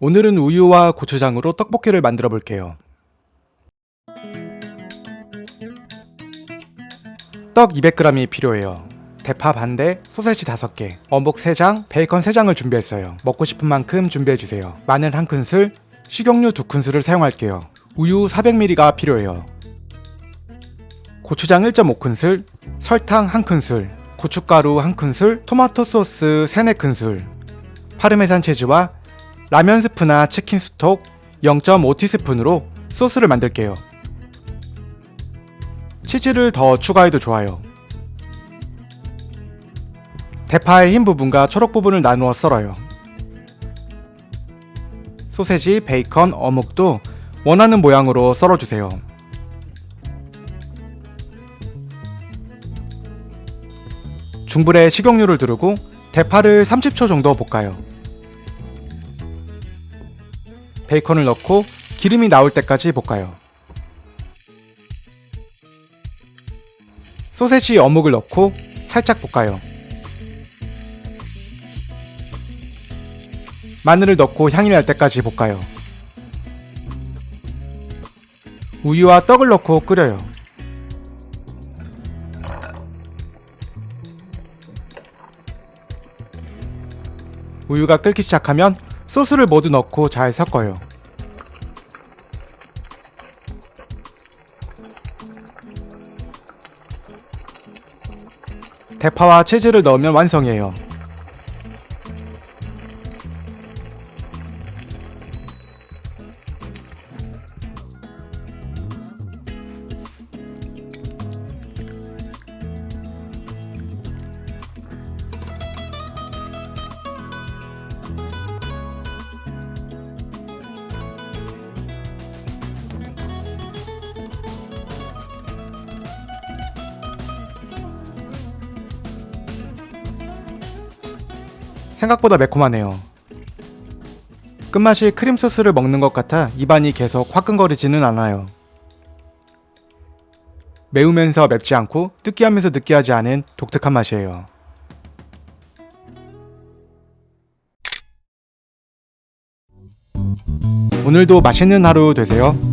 오늘은 우유와 고추장으로 떡볶이를 만들어 볼게요. 떡 200g이 필요해요. 대파 반대, 소세지 5개, 어묵 3장, 베이컨 3장을 준비했어요. 먹고 싶은 만큼 준비해주세요. 마늘 1큰술, 식용유 2큰술을 사용할게요. 우유 400ml가 필요해요. 고추장 1.5큰술, 설탕 1큰술, 고춧가루 1큰술, 토마토 소스 3-4큰술, 파르메산 치즈와 라면 스프나 치킨 스톡 0.5티스푼으로 소스를 만들게요. 치즈를 더 추가해도 좋아요. 대파의 흰 부분과 초록 부분을 나누어 썰어요. 소세지, 베이컨, 어묵도 원하는 모양으로 썰어주세요. 중불에 식용유를 두르고 대파를 30초 정도 볶아요. 베이컨을 넣고 기름이 나올 때까지 볶아요. 소세지, 어묵을 넣고 살짝 볶아요. 마늘을 넣고 향이 날 때까지 볶아요. 우유와 떡을 넣고 끓여요. 우유가 끓기 시작하면 소스를 모두 넣고 잘 섞어요. 대파와 치즈를 넣으면 완성이에요. 생각보다 매콤하네요. 끝맛이 크림 소스를 먹는 것 같아 입안이 계속 화끈거리지는 않아요. 매우면서 맵지 않고 느끼하면서 느끼하지 않은 독특한 맛이에요. 오늘도 맛있는 하루 되세요.